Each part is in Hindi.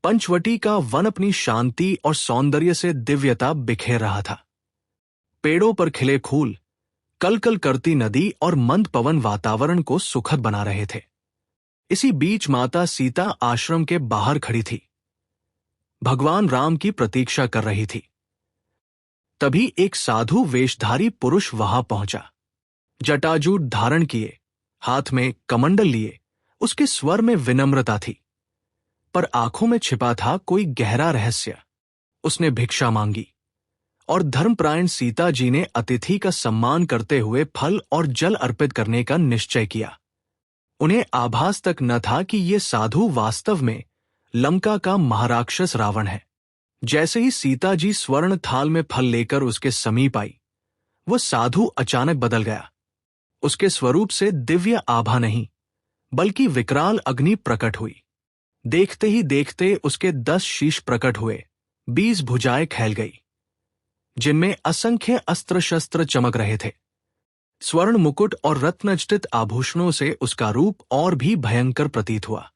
पंचवटी का वन अपनी शांति और सौंदर्य से दिव्यता बिखेर रहा था। पेड़ों पर खिले फूल, कलकल करती नदी और मंद पवन वातावरण को सुखद बना रहे थे। इसी बीच माता सीता आश्रम के बाहर खड़ी थी, भगवान राम की प्रतीक्षा कर रही थी। तभी एक साधु वेशधारी पुरुष वहां पहुंचा। जटाजूट धारण किए, हाथ में कमंडल लिए, उसके स्वर में विनम्रता थी, पर आंखों में छिपा था कोई गहरा रहस्य। उसने भिक्षा मांगी और धर्मपरायण सीता जी ने अतिथि का सम्मान करते हुए फल और जल अर्पित करने का निश्चय किया। उन्हें आभास तक न था कि ये साधु वास्तव में लंका का महाराक्षस रावण है। जैसे ही सीता जी स्वर्ण थाल में फल लेकर उसके समीप आई, वो साधु अचानक बदल गया। उसके स्वरूप से दिव्य आभा नहीं, बल्कि विकराल अग्नि प्रकट हुई। देखते ही देखते उसके 10 शीश प्रकट हुए, 20 भुजाएं फैल गई, जिनमें असंख्य अस्त्र शस्त्र चमक रहे थे। स्वर्ण मुकुट और रत्नजटित आभूषणों से उसका रूप और भी भयंकर प्रतीत हुआ।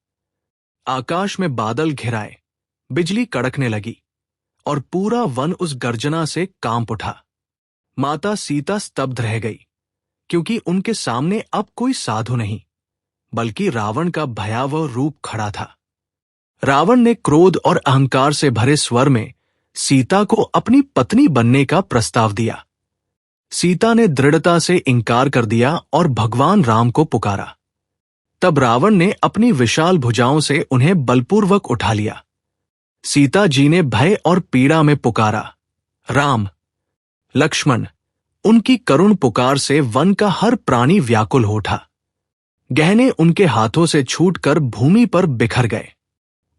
आकाश में बादल घिराए, बिजली कड़कने लगी और पूरा वन उस गर्जना से कांप उठा। माता सीता स्तब्ध रह गई, क्योंकि उनके सामने अब कोई साधु नहीं, बल्कि रावण का भयावह रूप खड़ा था। रावण ने क्रोध और अहंकार से भरे स्वर में सीता को अपनी पत्नी बनने का प्रस्ताव दिया। सीता ने दृढ़ता से इनकार कर दिया और भगवान राम को पुकारा। तब रावण ने अपनी विशाल भुजाओं से उन्हें बलपूर्वक उठा लिया। सीता जी ने भय और पीड़ा में पुकारा, राम, लक्ष्मण। उनकी करुण पुकार से वन का हर प्राणी व्याकुल हो उठा। गहने उनके हाथों से छूटकर भूमि पर बिखर गए।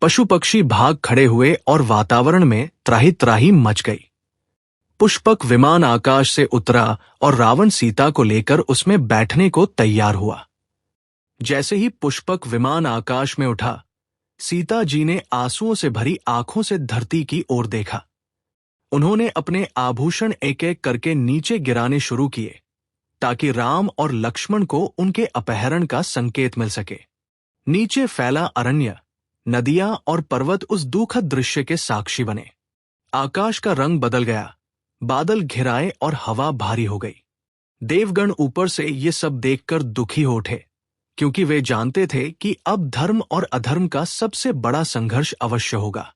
पशु पक्षी भाग खड़े हुए और वातावरण में त्राही त्राही मच गई। पुष्पक विमान आकाश से उतरा और रावण सीता को लेकर उसमें बैठने को तैयार हुआ। जैसे ही पुष्पक विमान आकाश में उठा, सीता जी ने आंसुओं से भरी आंखों से धरती की ओर देखा। उन्होंने अपने आभूषण एक एक करके नीचे गिराने शुरू किए, ताकि राम और लक्ष्मण को उनके अपहरण का संकेत मिल सके। नीचे फैला अरण्य, नदियां और पर्वत उस दुखद दृश्य के साक्षी बने। आकाश का रंग बदल गया, बादल घिराए और हवा भारी हो गई। देवगण ऊपर से ये सब देखकर दुखी हो उठे, क्योंकि वे जानते थे कि अब धर्म और अधर्म का सबसे बड़ा संघर्ष अवश्य होगा।